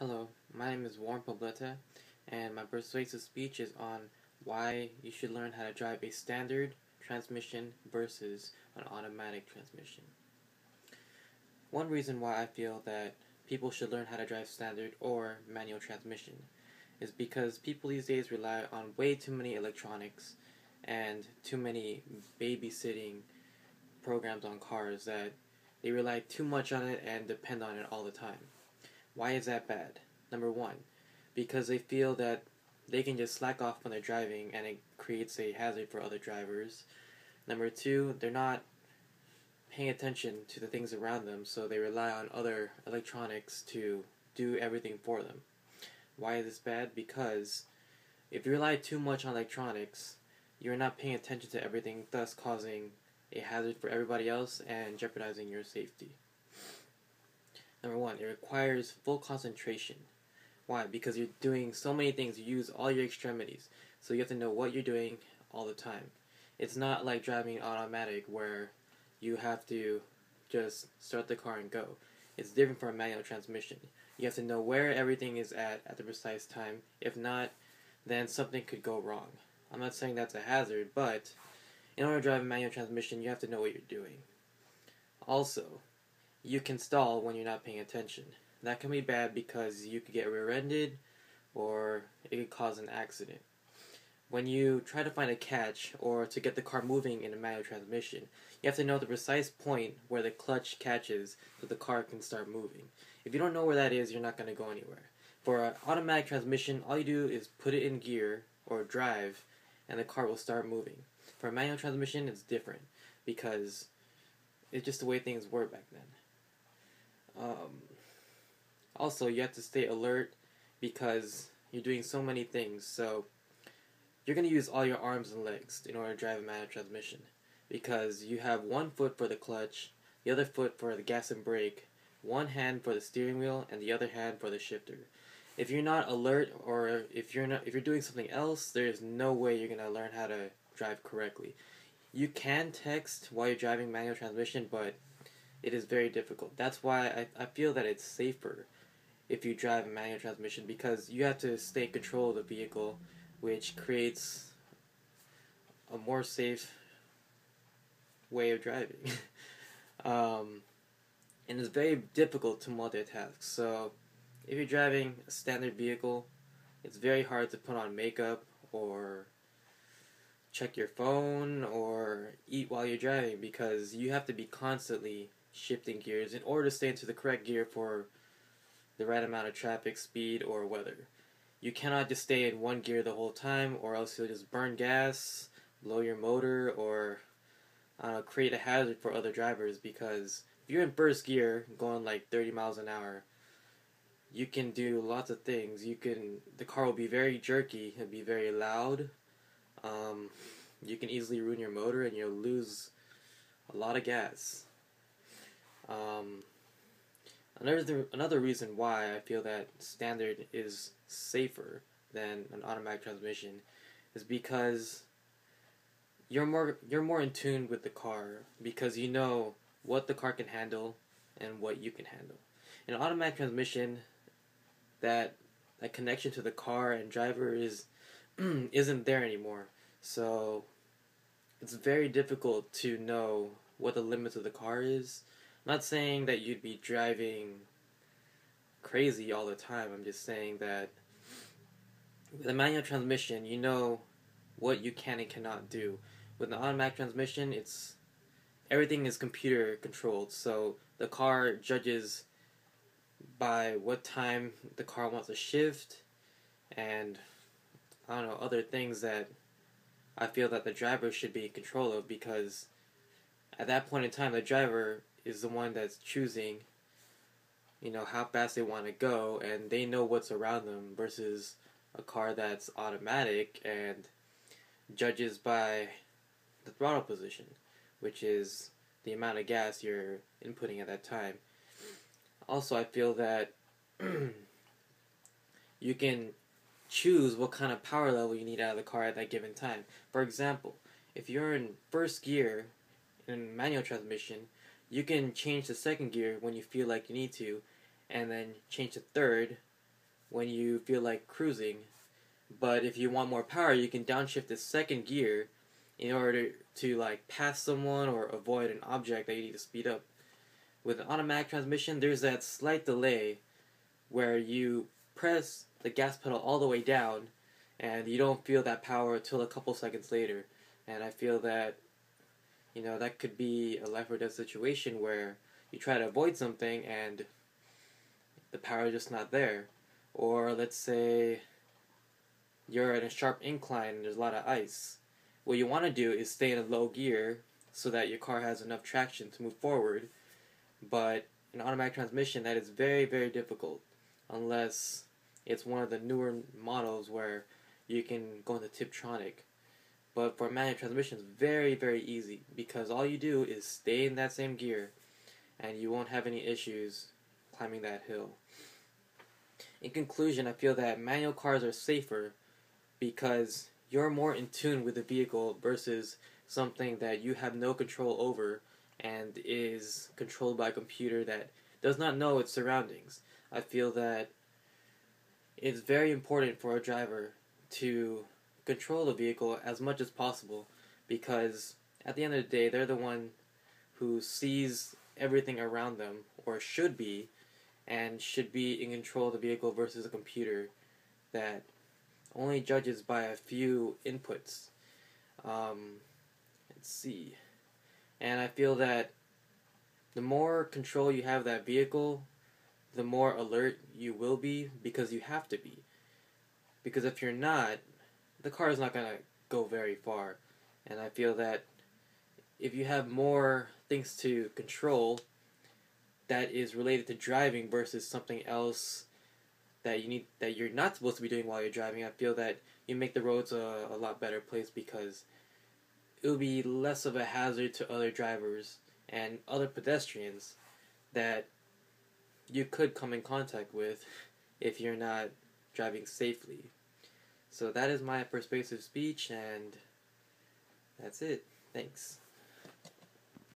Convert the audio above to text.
Hello, my name is Warren Pobleta, and my persuasive speech is on why you should learn how to drive a standard transmission versus an automatic transmission. One reason why I feel that people should learn how to drive standard or manual transmission is because people these days rely on way too many electronics and too many babysitting programs on cars that they rely too much on it and depend on it all the time. Why is that bad? Number one, because they feel that they can just slack off when they're driving and it creates a hazard for other drivers. Number two, they're not paying attention to the things around them, so they rely on other electronics to do everything for them. Why is this bad? Because if you rely too much on electronics, you're not paying attention to everything, thus causing a hazard for everybody else and jeopardizing your safety. Number one, it requires full concentration. Why? Because you're doing so many things, you use all your extremities, so you have to know what you're doing all the time. It's not like driving automatic where you have to just start the car and go. It's different from a manual transmission. You have to know where everything is at the precise time. If not, then something could go wrong. I'm not saying that's a hazard, but in order to drive a manual transmission, you have to know what you're doing. Also, you can stall when you're not paying attention. That can be bad because you could get rear-ended or it could cause an accident. When you try to find a catch or to get the car moving in a manual transmission, you have to know the precise point where the clutch catches so the car can start moving. If you don't know where that is, you're not going to go anywhere. For an automatic transmission, all you do is put it in gear or drive and the car will start moving. For a manual transmission, it's different because it's just the way things were back then. Also, you have to stay alert because you're doing so many things. So you're going to use all your arms and legs in order to drive a manual transmission because you have one foot for the clutch, the other foot for the gas and brake, one hand for the steering wheel, and the other hand for the shifter. If you're not alert or if you're doing something else, there's no way you're going to learn how to drive correctly. You can text while you're driving manual transmission, but it is very difficult. That's why I feel that it's safer if you drive a manual transmission because you have to stay in control of the vehicle, which creates a more safe way of driving. And it's very difficult to multitask. So if you're driving a standard vehicle, it's very hard to put on makeup or check your phone or eat while you're driving because you have to be constantly shifting gears in order to stay into the correct gear for the right amount of traffic, speed, or weather. You cannot just stay in one gear the whole time or else you'll just burn gas, blow your motor, or create a hazard for other drivers because if you're in first gear going like 30 miles an hour, you can do lots of things. The car will be very jerky, it'll be very loud. You can easily ruin your motor and you'll lose a lot of gas. Another reason why I feel that standard is safer than an automatic transmission is because you're more in tune with the car because you know what the car can handle and what you can handle. In an automatic transmission, that connection to the car and driver isn't there anymore. So it's very difficult to know what the limits of the car is. I'm not saying that you'd be driving crazy all the time. I'm just saying that with a manual transmission, you know what you can and cannot do. With an automatic transmission, everything is computer controlled. So the car judges by what time the car wants to shift and other things that I feel that the driver should be in control of because at that point in time the driver is the one that's choosing how fast they want to go and they know what's around them versus a car that's automatic and judges by the throttle position, which is the amount of gas you're inputting at that time. Also, I feel that you can choose what kind of power level you need out of the car at that given time. For example, if you're in first gear in manual transmission, you can change the second gear when you feel like you need to, and then change to third when you feel like cruising. But if you want more power, you can downshift the second gear in order to like pass someone or avoid an object that you need to speed up. With an automatic transmission, there's that slight delay where you press the gas pedal all the way down and you don't feel that power until a couple seconds later. And I feel that, that could be a life or death situation where you try to avoid something and the power is just not there. Or let's say you're in a sharp incline and there's a lot of ice. What you want to do is stay in a low gear so that your car has enough traction to move forward. But in automatic transmission, that is very, very difficult unless it's one of the newer models where you can go into Tiptronic. But for manual transmission, it's very, very easy because all you do is stay in that same gear and you won't have any issues climbing that hill. In conclusion, I feel that manual cars are safer because you're more in tune with the vehicle versus something that you have no control over and is controlled by a computer that does not know its surroundings. I feel that it's very important for a driver to control the vehicle as much as possible because at the end of the day, they're the one who sees everything around them, or should be, and should be in control of the vehicle versus a computer that only judges by a few inputs. Let's see. And I feel that the more control you have of that vehicle, the more alert you will be because you have to be. Because if you're not, the car is not going to go very far. And I feel that if you have more things to control that is related to driving versus something else that you're not supposed to be doing while you're driving, I feel that you make the roads a lot better place because it will be less of a hazard to other drivers and other pedestrians that you could come in contact with if you're not driving safely. So that is my persuasive speech, and that's it. Thanks.